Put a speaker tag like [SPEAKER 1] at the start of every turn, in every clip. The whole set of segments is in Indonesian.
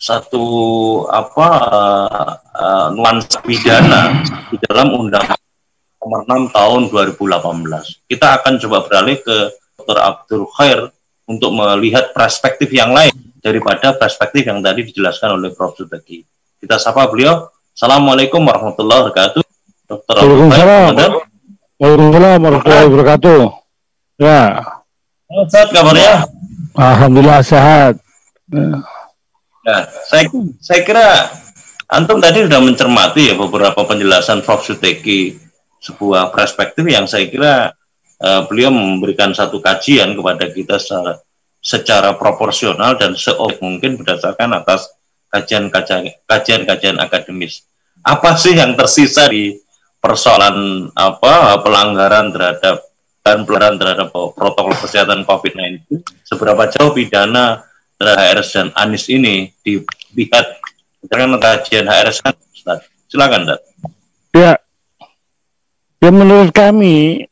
[SPEAKER 1] satu nuansa pidana di dalam Undang Nomor 6 Tahun 2018. Kita akan coba beralih ke Dr. Abdul Khair untuk melihat perspektif yang lain daripada perspektif yang tadi dijelaskan oleh Prof. Subeki. Kita sapa beliau. Assalamualaikum warahmatullahi wabarakatuh. Dr. Abdul Khair.
[SPEAKER 2] Waalaikumsalam warahmatullahi wabarakatuh. Ya.
[SPEAKER 1] Sehat kabarnya?
[SPEAKER 2] Alhamdulillah sehat.
[SPEAKER 1] Ya, saya kira antum tadi sudah mencermati ya beberapa penjelasan Prof. Subeki, sebuah perspektif yang saya kira beliau memberikan satu kajian kepada kita secara proporsional dan seoptimal mungkin berdasarkan atas kajian akademis. Apa sih yang tersisa di persoalan pelanggaran terhadap protokol kesehatan COVID-19? Seberapa jauh pidana terhadap HRS dan Anies ini dilihat berdasarkan kajian HRS? Silakan, Dad.
[SPEAKER 2] Ya, menurut kami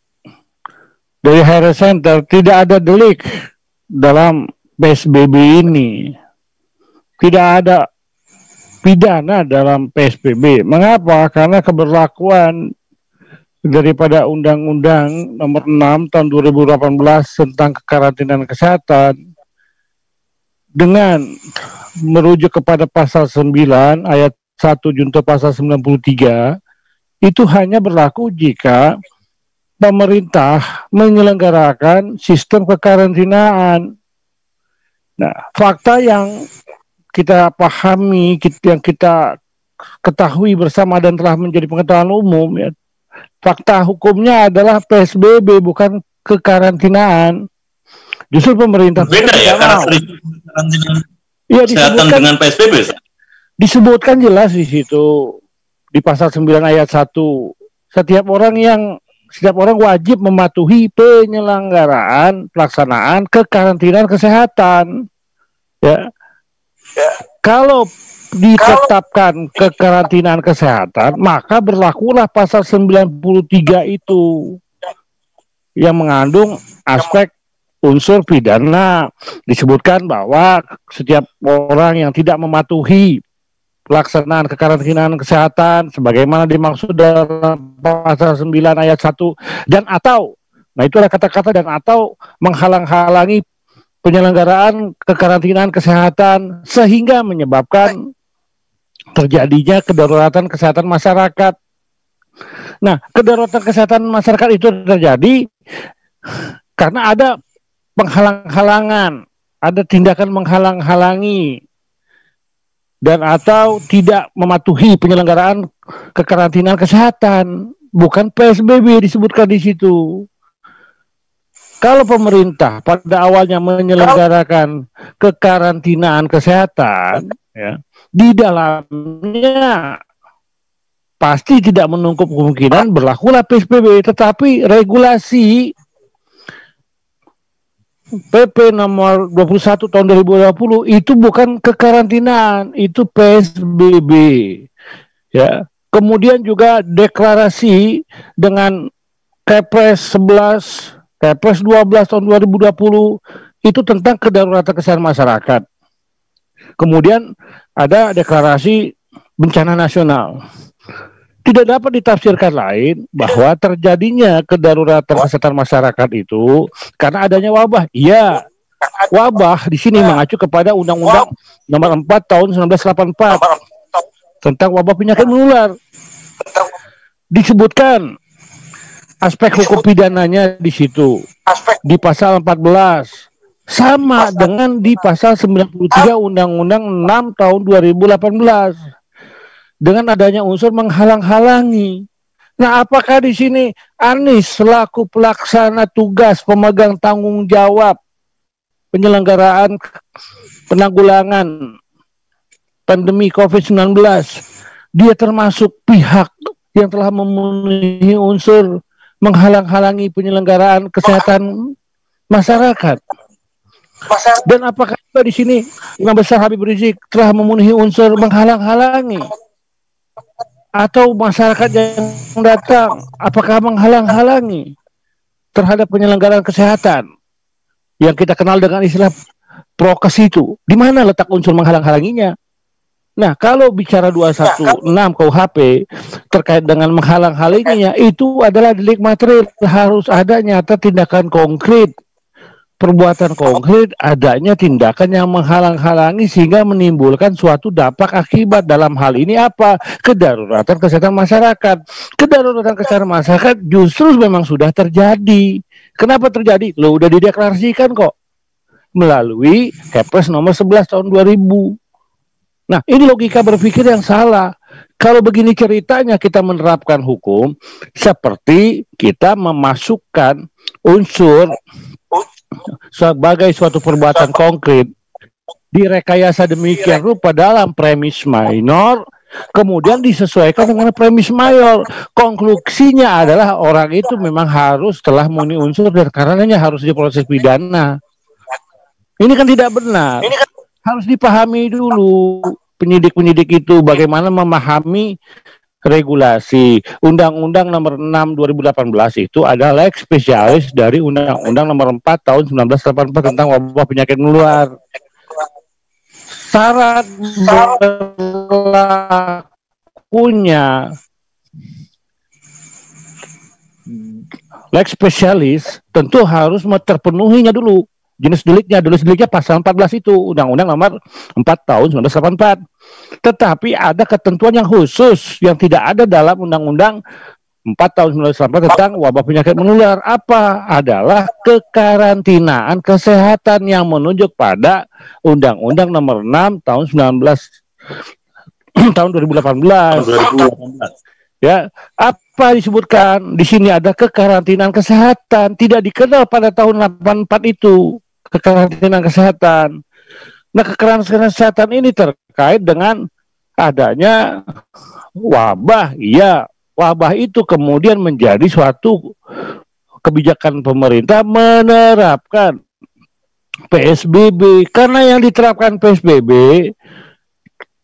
[SPEAKER 2] dari HRS Center tidak ada delik dalam PSBB ini. Tidak ada pidana dalam PSBB. Mengapa? Karena keberlakuan daripada Undang-Undang Nomor 6 Tahun 2018 tentang kekarantinaan kesehatan dengan merujuk kepada pasal 9 ayat 1 junto pasal 93 itu hanya berlaku jika pemerintah menyelenggarakan sistem kekarantinaan. Nah, fakta yang kita pahami, yang kita ketahui bersama dan telah menjadi pengetahuan umum, ya, fakta hukumnya adalah PSBB bukan kekarantinaan. Justru pemerintah
[SPEAKER 1] beda ya karantina kesehatan dengan PSBB.
[SPEAKER 2] Disebutkan jelas di situ di pasal 9 ayat 1. Setiap orang wajib mematuhi penyelenggaraan pelaksanaan kekarantinaan kesehatan. Ya. Kalau ditetapkan kekarantinaan kesehatan, maka berlakulah pasal 93 itu yang mengandung aspek unsur pidana. Disebutkan bahwa setiap orang yang tidak mematuhi pelaksanaan kekarantinaan kesehatan sebagaimana dimaksud dalam pasal 9 ayat 1 dan atau, nah itu ada kata-kata dan atau menghalang-halangi penyelenggaraan kekarantinaan kesehatan sehingga menyebabkan terjadinya kedaruratan kesehatan masyarakat. Nah, kedaruratan kesehatan masyarakat itu terjadi karena ada penghalang-halangan, ada tindakan menghalang-halangi dan atau tidak mematuhi penyelenggaraan kekarantinaan kesehatan, bukan PSBB disebutkan di situ. Kalau pemerintah pada awalnya menyelenggarakan kekarantinaan kesehatan, ya, di dalamnya pasti tidak menutup kemungkinan berlakulah PSBB, tetapi regulasi PP nomor 21 tahun 2020 itu bukan kekarantinaan, itu PSBB. Ya. Kemudian juga deklarasi dengan Kepres 11, Kepres 12 tahun 2020 itu tentang kedaruratan kesehatan masyarakat. Kemudian ada deklarasi bencana nasional. Tidak dapat ditafsirkan lain bahwa terjadinya kedaruratan kesehatan masyarakat itu karena adanya wabah. Iya, wabah di sini mengacu kepada Undang-Undang Nomor 4 Tahun 1984 tentang wabah penyakit menular. Disebutkan aspek hukum pidananya di situ di pasal 14 sama dengan di pasal 93 Undang-Undang 6 Tahun 2018. Dengan adanya unsur menghalang-halangi. Nah, apakah di sini Anies selaku pelaksana tugas pemegang tanggung jawab penyelenggaraan penanggulangan pandemi COVID-19, dia termasuk pihak yang telah memenuhi unsur menghalang-halangi penyelenggaraan kesehatan masyarakat? Dan apakah di sini Imam Besar Habib Rizik telah memenuhi unsur menghalang-halangi? Atau masyarakat yang datang apakah menghalang-halangi terhadap penyelenggaraan kesehatan yang kita kenal dengan istilah prokes itu? Di mana letak unsur menghalang-halanginya? Nah, kalau bicara 216 KUHP terkait dengan menghalang-halanginya, itu adalah delik material, harus ada nyata tindakan konkret, perbuatan konkret, adanya tindakan yang menghalang-halangi sehingga menimbulkan suatu dampak akibat. Dalam hal ini apa? Kedaruratan kesehatan masyarakat. Kedaruratan kesehatan masyarakat justru memang sudah terjadi. Kenapa terjadi? Lo udah dideklarasikan kok melalui Kepres nomor 11 tahun 2000. Nah, ini logika berpikir yang salah. Kalau begini ceritanya kita menerapkan hukum seperti kita memasukkan unsur sebagai suatu perbuatan konkret direkayasa demikian rupa dalam premis minor, kemudian disesuaikan dengan premis mayor. Konklusinya adalah orang itu memang harus telah memenuhi unsur dan karenanya harus diproses pidana. Ini kan tidak benar. Harus dipahami dulu penyidik-penyidik itu bagaimana memahami regulasi. Undang-Undang nomor 6 2018 itu adalah lex spesialis dari Undang-Undang nomor 4 tahun 1984 tentang wabah penyakit menular. Syarat berlakunya lex spesialis tentu harus terpenuhinya dulu. Jenis deliknya pasal 14 itu Undang-Undang nomor 4 tahun 1984. Tetapi ada ketentuan yang khusus yang tidak ada dalam Undang-Undang 4 tahun 1984 tentang wabah penyakit menular. Apa? Adalah kekarantinaan kesehatan yang menunjuk pada Undang-Undang nomor 6 tahun 2018. Ya, apa disebutkan? Di sini ada kekarantinaan kesehatan, tidak dikenal pada tahun 84 itu. Kekarantinaan kesehatan. Nah, kekarantinaan kesehatan ini terkait dengan adanya wabah. Iya, wabah itu kemudian menjadi suatu kebijakan pemerintah menerapkan PSBB. Karena yang diterapkan PSBB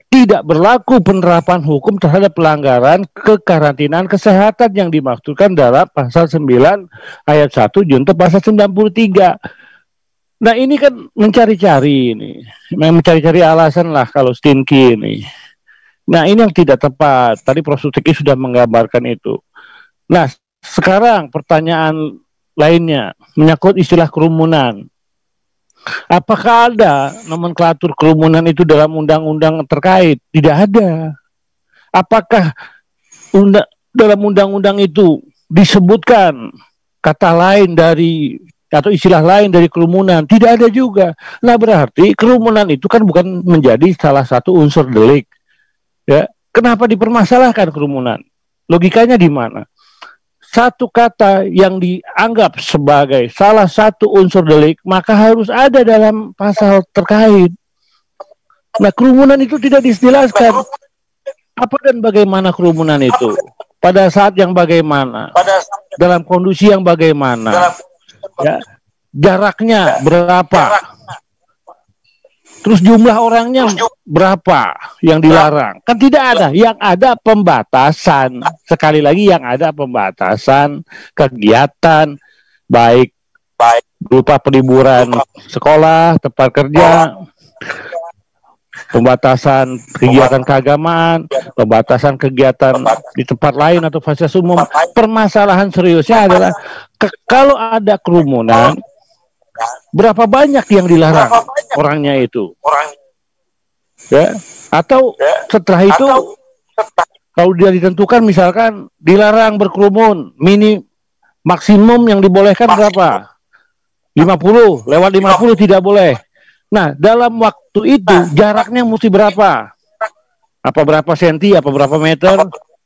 [SPEAKER 2] tidak berlaku penerapan hukum terhadap pelanggaran kekarantinaan kesehatan yang dimaksudkan dalam pasal 9 ayat 1 junto pasal 93. Nah, ini kan mencari-cari ini. Mencari-cari alasan lah kalau stinky ini. Nah, ini yang tidak tepat. Tadi Prof. Sutiki sudah menggambarkan itu. Nah, sekarang pertanyaan lainnya menyangkut istilah kerumunan. Apakah ada nomenklatur kerumunan itu dalam undang-undang terkait? Tidak ada. Apakah dalam undang-undang itu disebutkan kata lain dari atau istilah lain dari kerumunan? Tidak ada juga. Nah, berarti kerumunan itu kan bukan menjadi salah satu unsur delik. Ya, kenapa dipermasalahkan kerumunan? Logikanya di mana? Satu kata yang dianggap sebagai salah satu unsur delik, maka harus ada dalam pasal terkait. Nah, kerumunan itu tidak dijelaskan. Apa dan bagaimana kerumunan itu? Pada saat yang bagaimana? Dalam kondisi yang bagaimana? Ya, jaraknya berapa? Terus jumlah orangnya berapa yang dilarang? Kan tidak ada. Yang ada pembatasan. Sekali lagi yang ada pembatasan kegiatan baik berupa peliburan sekolah, tempat kerja, pembatasan kegiatan keagamaan, pembatasan kegiatan di tempat lain atau fasilitas umum. Permasalahan seriusnya adalah kalau ada kerumunan, berapa banyak yang dilarang orangnya itu? Ya, atau setelah itu kalau dia ditentukan misalkan dilarang berkerumun, maksimum yang dibolehkan berapa? 50, lewat 50 tidak boleh. Nah, dalam waktu itu jaraknya mesti berapa? Apa berapa senti, apa berapa meter?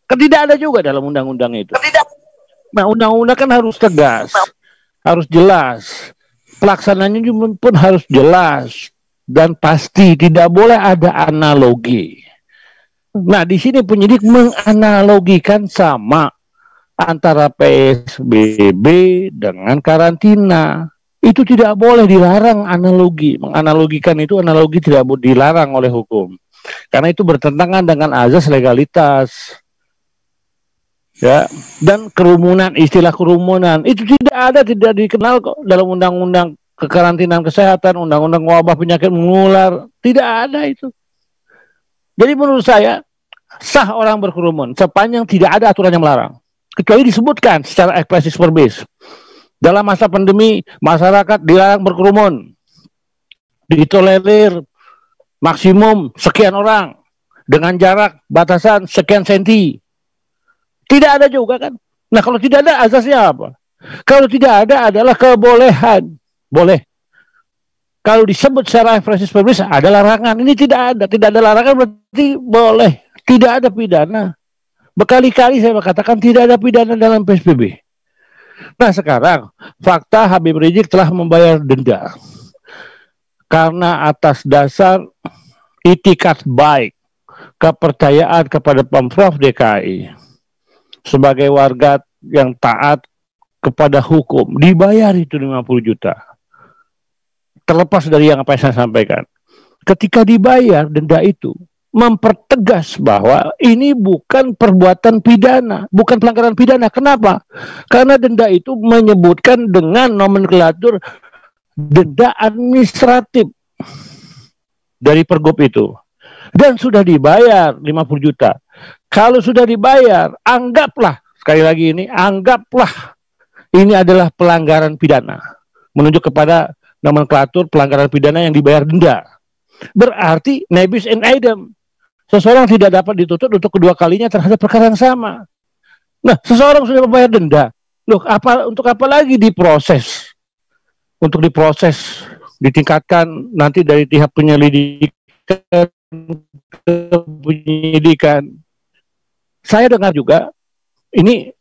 [SPEAKER 2] Kan tidak ada juga dalam undang-undang itu. Nah, undang-undang kan harus tegas, harus jelas. Pelaksananya pun harus jelas dan pasti, tidak boleh ada analogi. Nah, di sini penyidik menganalogikan sama antara PSBB dengan karantina. Itu tidak boleh, dilarang analogi. Menganalogikan itu analogi tidak dilarang oleh hukum. Karena itu bertentangan dengan azas legalitas. Ya, dan kerumunan, istilah kerumunan itu tidak ada, tidak dikenal kok dalam undang-undang kekarantinaan kesehatan, undang-undang wabah penyakit menular, tidak ada itu. Jadi menurut saya sah orang berkerumun sepanjang tidak ada aturan yang melarang, kecuali disebutkan secara ekspresif verbis. Dalam masa pandemi masyarakat dilarang berkerumun, ditolerir maksimum sekian orang dengan jarak batasan sekian senti. Tidak ada juga kan? Nah, kalau tidak ada asasnya apa? Kalau tidak ada adalah kebolehan, boleh. Kalau disebut secara ekspresif verbis ada larangan. Ini tidak ada larangan berarti boleh. Tidak ada pidana. Berkali-kali saya katakan tidak ada pidana dalam PSBB. Nah sekarang fakta Habib Rizik telah membayar denda karena atas dasar itikat baik, kepercayaan kepada Pemprov DKI sebagai warga yang taat kepada hukum, dibayar itu 50 juta. Terlepas dari yang apa yang saya sampaikan, ketika dibayar denda itu mempertegas bahwa ini bukan perbuatan pidana, bukan pelanggaran pidana. Kenapa? Karena denda itu menyebutkan dengan nomenklatur denda administratif dari Pergub itu. Dan sudah dibayar 50 juta. Kalau sudah dibayar, anggaplah, sekali lagi ini, anggaplah ini adalah pelanggaran pidana. Menunjuk kepada nomenklatur pelanggaran pidana yang dibayar denda. Berarti nebis in idem. Seseorang tidak dapat dituntut untuk kedua kalinya terhadap perkara yang sama. Nah, seseorang sudah membayar denda. Loh, untuk apa lagi diproses? Untuk diproses, ditingkatkan nanti dari tahap penyelidikan ke penyidikan. Saya dengar juga ini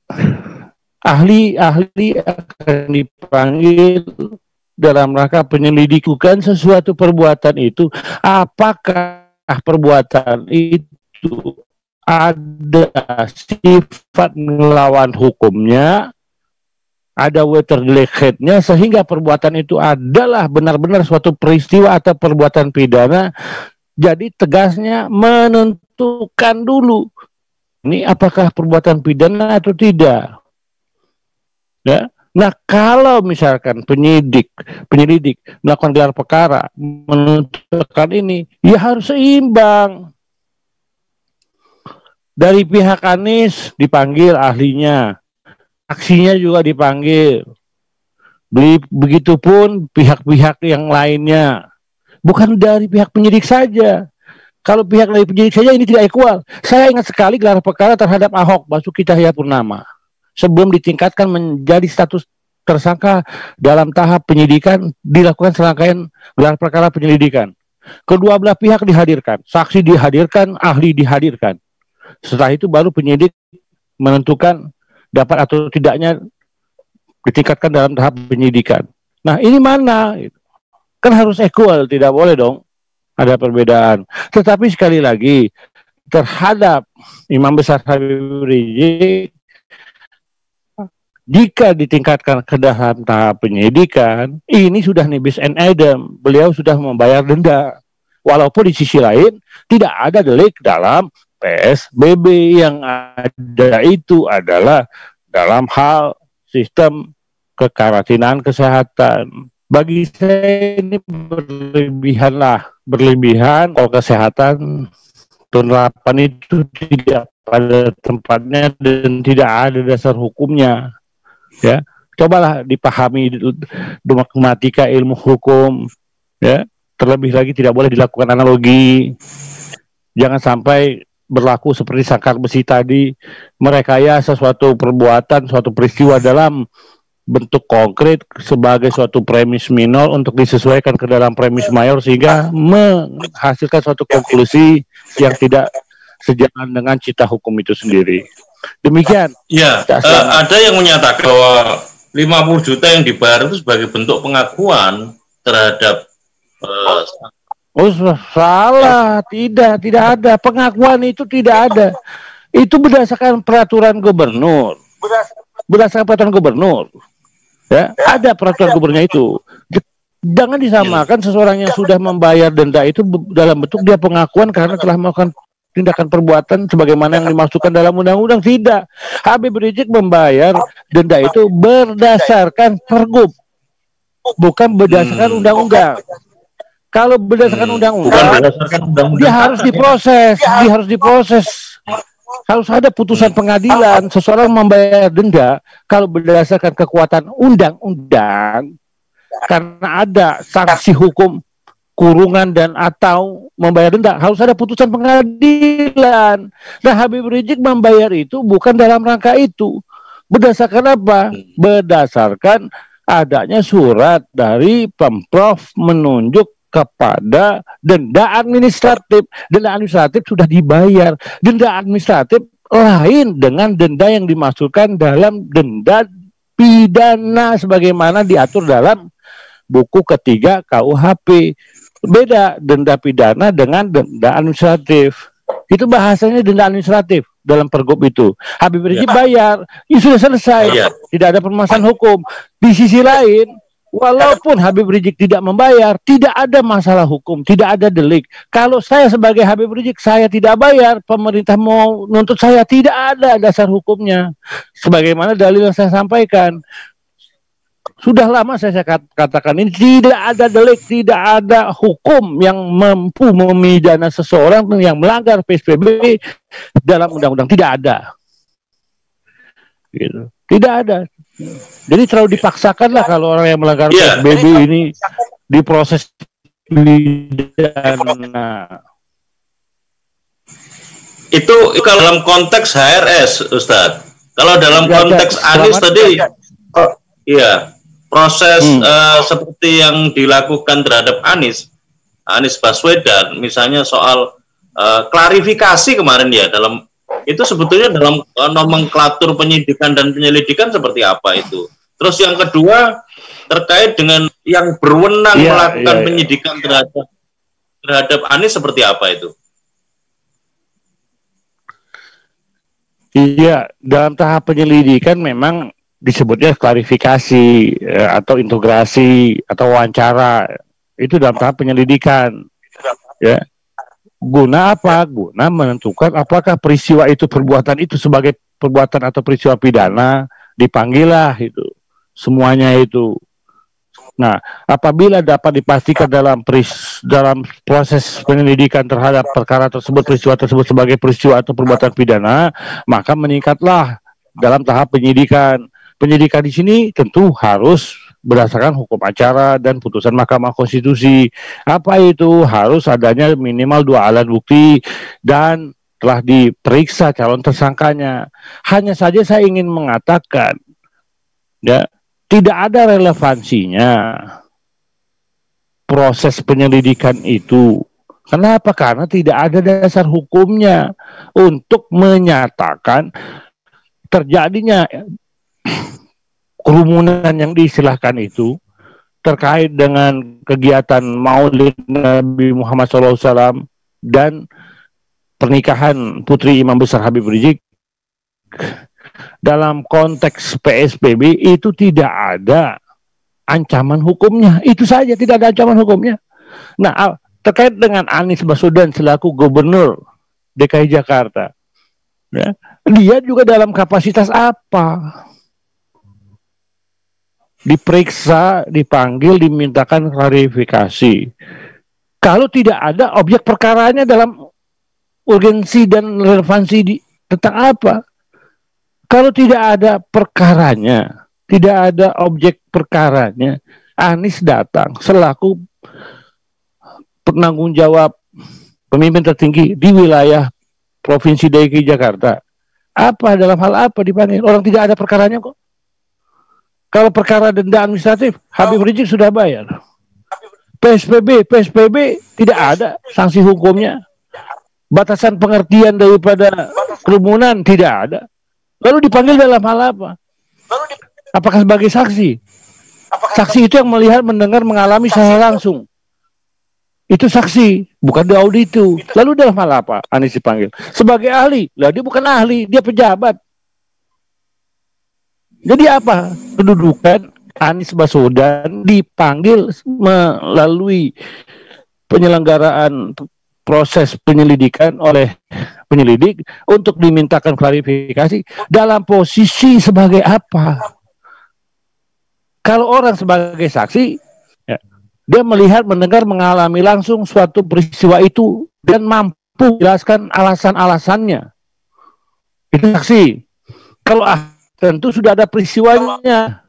[SPEAKER 2] ahli-ahli akan dipanggil dalam rangka penyelidikan sesuatu perbuatan itu, apakah perbuatan itu ada sifat melawan hukumnya, ada wetergleichheid-nya, sehingga perbuatan itu adalah benar-benar suatu peristiwa atau perbuatan pidana. Jadi tegasnya menentukan dulu ini apakah perbuatan pidana atau tidak. Ya. Nah, kalau misalkan penyelidik melakukan gelar perkara menentukan ini, ya harus seimbang. Dari pihak Anies dipanggil ahlinya, aksinya juga dipanggil. Begitupun pihak-pihak yang lainnya. Bukan dari pihak penyidik saja. Kalau pihak dari penyidik saja ini tidak equal. Saya ingat sekali gelar perkara terhadap Ahok Basuki Cahayapurnama sebelum ditingkatkan menjadi status tersangka dalam tahap penyidikan, dilakukan serangkaian gelar perkara penyelidikan. Kedua belah pihak dihadirkan, saksi dihadirkan, ahli dihadirkan. Setelah itu baru penyidik menentukan dapat atau tidaknya ditingkatkan dalam tahap penyidikan. Nah, ini mana? Kan harus equal, tidak boleh dong ada perbedaan. Tetapi sekali lagi, terhadap Imam Besar Habib Rizik, jika ditingkatkan ke dalam tahap penyidikan, ini sudah nebis in idem. Beliau sudah membayar denda. Walaupun di sisi lain tidak ada delik dalam PSBB, yang ada itu adalah dalam hal sistem kekarantinaan kesehatan. Bagi saya ini berlebihan kalau kesehatan penerapan itu tidak pada tempatnya dan tidak ada dasar hukumnya. Ya, cobalah dipahami dogmatika ilmu hukum. Ya, terlebih lagi tidak boleh dilakukan analogi. Jangan sampai berlaku seperti sangkar besi tadi, merekayasa suatu perbuatan, suatu peristiwa dalam bentuk konkret sebagai suatu premis minor untuk disesuaikan ke dalam premis mayor, sehingga menghasilkan suatu konklusi yang tidak sejalan dengan cita hukum itu sendiri. Demikian.
[SPEAKER 1] Ya, ada yang menyatakan bahwa 50 juta yang dibayar itu sebagai bentuk pengakuan terhadap
[SPEAKER 2] salah, tidak ada pengakuan, itu tidak ada. Itu berdasarkan peraturan gubernur. Ya, ada peraturan gubernurnya itu. Jangan disamakan seseorang yang sudah membayar denda itu dalam bentuk dia pengakuan karena telah melakukan tindakan perbuatan sebagaimana yang dimaksudkan dalam undang-undang. Tidak. Habib Rizik membayar denda itu berdasarkan Pergub, bukan berdasarkan undang-undang. Kalau berdasarkan undang-undang, dia harus diproses, harus ada putusan pengadilan. Seseorang membayar denda kalau berdasarkan kekuatan undang-undang, karena ada sanksi hukum kurungan dan atau membayar denda, harus ada putusan pengadilan. Nah, Habib Rizik membayar itu bukan dalam rangka itu. Berdasarkan apa? Berdasarkan adanya surat dari Pemprov menunjuk kepada denda administratif. Denda administratif sudah dibayar. Denda administratif lain dengan denda yang dimasukkan dalam denda pidana sebagaimana diatur dalam buku ketiga KUHP. Beda denda pidana dengan denda administratif. Itu bahasanya denda administratif dalam pergub itu. Habib Rizik bayar, itu sudah selesai. Tidak ada permasalahan hukum. Di sisi lain, walaupun Habib Rizik tidak membayar, tidak ada masalah hukum, tidak ada delik. Kalau saya sebagai Habib Rizik, saya tidak bayar, pemerintah mau nuntut saya, tidak ada dasar hukumnya. Sebagaimana dalil yang saya sampaikan. Sudah lama saya katakan ini, tidak ada delik, tidak ada hukum yang mampu memidana seseorang yang melanggar PSBB dalam undang-undang. Tidak ada. Gitu. Tidak ada. Jadi terlalu dipaksakanlah kalau orang yang melanggar PSBB ini diproses pidana.
[SPEAKER 1] Itu kalau dalam konteks HRS, Ustadz. Kalau dalam konteks Anies tadi, proses seperti yang dilakukan terhadap Anies Baswedan, misalnya soal klarifikasi kemarin ya, dalam itu sebetulnya dalam nomenklatur penyidikan dan penyelidikan seperti apa itu. Terus yang kedua terkait dengan yang berwenang melakukan penyidikan terhadap Anies seperti apa itu?
[SPEAKER 2] Iya, dalam tahap penyelidikan memang disebutnya klarifikasi atau integrasi atau wawancara, itu dalam tahap penyelidikan. Ya. Guna apa? Guna menentukan apakah peristiwa itu, perbuatan itu sebagai perbuatan atau peristiwa pidana, dipanggillah itu. Semuanya itu. Nah, apabila dapat dipastikan dalam proses penyelidikan terhadap perkara tersebut, peristiwa tersebut sebagai peristiwa atau perbuatan pidana, maka meningkatlah dalam tahap penyidikan. Penyidikan di sini tentu harus berdasarkan hukum acara dan putusan Mahkamah Konstitusi. Apa itu? Harus adanya minimal 2 alat bukti dan telah diperiksa calon tersangkanya. Hanya saja saya ingin mengatakan, ya, tidak ada relevansinya proses penyelidikan itu. Kenapa? Karena tidak ada dasar hukumnya untuk menyatakan terjadinya kerumunan yang diistilahkan itu terkait dengan kegiatan Maulid Nabi Muhammad SAW dan pernikahan putri Imam Besar Habib Rizik dalam konteks PSBB itu tidak ada ancaman hukumnya. Itu saja, tidak ada ancaman hukumnya. Nah, terkait dengan Anies Baswedan selaku Gubernur DKI Jakarta, ya, dia juga dalam kapasitas apa? Diperiksa, dipanggil, dimintakan klarifikasi. Kalau tidak ada objek perkaranya dalam urgensi dan relevansi tentang apa? Kalau tidak ada perkaranya, tidak ada objek perkaranya, Anies datang selaku penanggung jawab pemimpin tertinggi di wilayah Provinsi DKI Jakarta. Apa, dalam hal apa dipanggil? Orang tidak ada perkaranya kok. Kalau perkara denda administratif, Habib Rizik sudah bayar. PSBB tidak ada sanksi hukumnya. Batasan pengertian daripada kerumunan tidak ada. Lalu dipanggil dalam hal apa? Apakah sebagai saksi? Saksi itu yang melihat, mendengar, mengalami secara langsung. Itu saksi, bukan diaudit itu. Lalu dalam hal apa Anies dipanggil? Sebagai ahli. Lah dia bukan ahli, dia pejabat. Jadi apa kedudukan Anies Baswedan dipanggil melalui penyelenggaraan proses penyelidikan oleh penyelidik untuk dimintakan klarifikasi dalam posisi sebagai apa? Kalau orang sebagai saksi, ya, Dia melihat, mendengar, mengalami langsung suatu peristiwa itu dan mampu menjelaskan alasan-alasannya. Itu saksi. Kalau tentu sudah ada peristiwanya.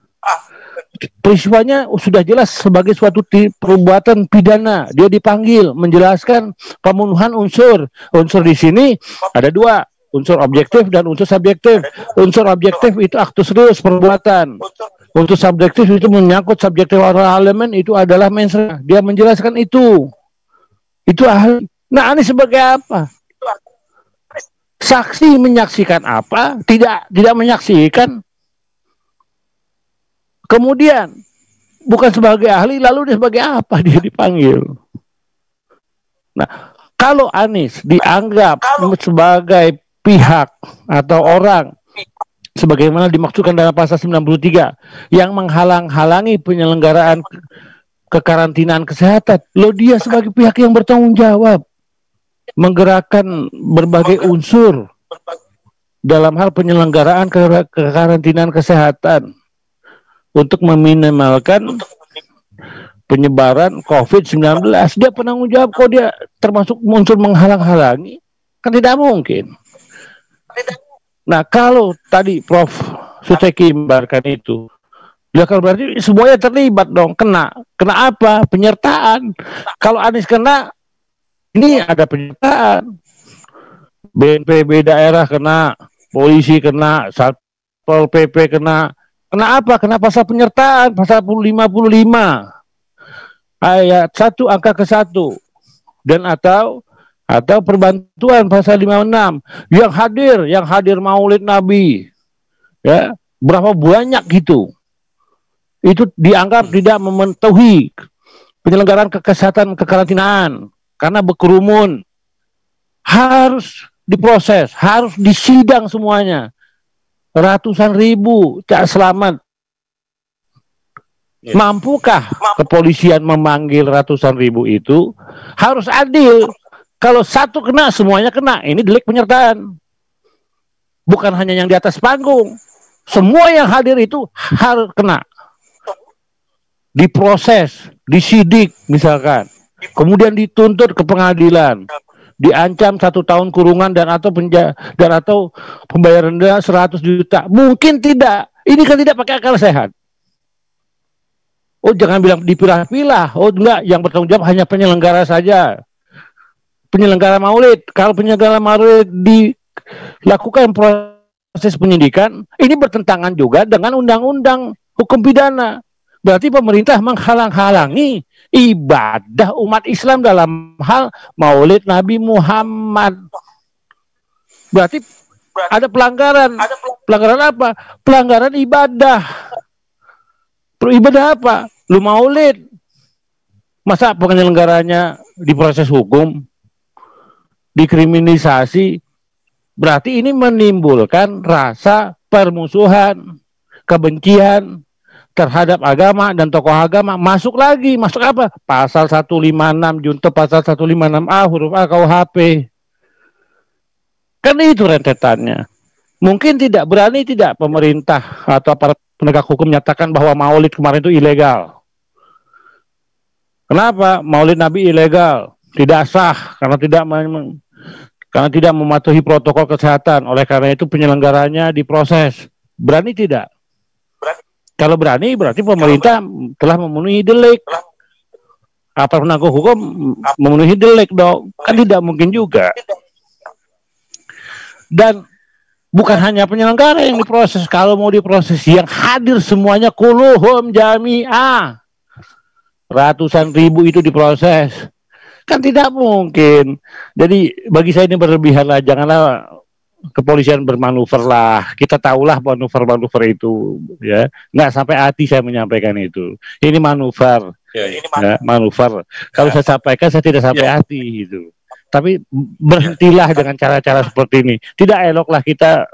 [SPEAKER 2] Peristiwanya sudah jelas sebagai suatu perbuatan pidana. Dia dipanggil menjelaskan pembunuhan unsur. Unsur di sini ada dua, unsur objektif dan unsur subjektif. Unsur objektif itu aktus reus, perbuatan. Unsur subjektif itu menyangkut subjektif elemen, itu adalah mensra. Dia menjelaskan itu. Itu ahli. Nah, ini sebagai apa? Saksi menyaksikan apa? Tidak menyaksikan. Kemudian bukan sebagai ahli, lalu dia sebagai apa dia dipanggil? Nah, kalau Anies dianggap sebagai pihak atau orang sebagaimana dimaksudkan dalam pasal 93 yang menghalang-halangi penyelenggaraan kekarantinaan kesehatan, loh dia sebagai pihak yang bertanggung jawab menggerakkan berbagai unsur dalam hal penyelenggaraan kekarantinaan kesehatan untuk meminimalkan penyebaran COVID-19. Dia penanggung jawab, kok dia termasuk unsur menghalang-halangi? Kan tidak mungkin. Nah, kalau tadi Prof. Suteki membarkan itu, ya kalau berarti semuanya terlibat dong, kena apa? Penyertaan. Kalau Anies kena, ini ada penyertaan. BNPB daerah kena, polisi kena, Satpol PP kena. Kena apa? Kena pasal penyertaan, pasal 55 ayat 1 angka ke-1 dan atau perbantuan pasal 56 yang hadir Maulid Nabi, ya, berapa banyak gitu. Itu dianggap tidak mematuhi penyelenggaraan kesehatan kekarantinaan karena berkerumun. Harus diproses, harus disidang semuanya. Ratusan ribu tak selamat. Mampukah kepolisian memanggil ratusan ribu itu? Harus adil. Kalau satu kena, semuanya kena. Ini delik penyertaan. Bukan hanya yang di atas panggung. Semua yang hadir itu harus kena. Diproses, disidik misalkan. Kemudian dituntut ke pengadilan. Diancam 1 tahun kurungan dan atau pembayaran denda 100 juta. Mungkin tidak. Ini kan tidak pakai akal sehat. Oh, jangan bilang dipilah-pilah. Oh, enggak, yang bertanggung jawab hanya penyelenggara saja. Penyelenggara Maulid. Kalau penyelenggara Maulid dilakukan proses penyidikan, ini bertentangan juga dengan undang-undang hukum pidana. Berarti pemerintah menghalang-halangi ibadah umat Islam dalam hal Maulid Nabi Muhammad. Berarti ada pelanggaran. Pelanggaran apa? Pelanggaran ibadah. Ibadah apa? Lu Maulid. Masa penyelenggaranya diproses hukum? Dikriminalisasi? Berarti ini menimbulkan rasa permusuhan, kebencian terhadap agama dan tokoh agama. Masuk apa? Pasal 156 junto pasal 156A huruf A KUHP. Kan itu rentetannya. Mungkin berani tidak pemerintah atau para penegak hukum menyatakan bahwa Maulid kemarin itu ilegal. Kenapa? Maulid Nabi ilegal, tidak sah karena tidak mematuhi protokol kesehatan. Oleh karena itu penyelenggaranya diproses. Berani tidak? Kalau berani berarti pemerintah telah memenuhi delik. Apa penegak hukum memenuhi delik dong? Kan tidak mungkin juga. Dan bukan hanya penyelenggara yang diproses. Kalau mau diproses yang hadir semuanya kuluhum jami'ah. Ratusan ribu itu diproses. Kan tidak mungkin. Jadi bagi saya ini berlebihan lah. Janganlah kepolisian bermanuver lah. Kita tahulah manuver-manuver itu, ya. Nggak sampai hati saya menyampaikan itu. Ini manuver, manuver. Kalau saya sampaikan, saya tidak sampai hati gitu. Tapi berhentilah dengan cara-cara seperti ini. Tidak eloklah kita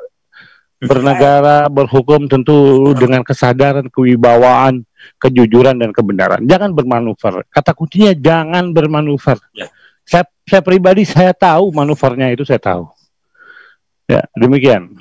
[SPEAKER 2] bernegara, berhukum tentu dengan kesadaran, kewibawaan, kejujuran dan kebenaran. Jangan bermanuver. Kata kuncinya jangan bermanuver. Saya pribadi saya tahu manuvernya itu, saya tahu. Ya, demikian.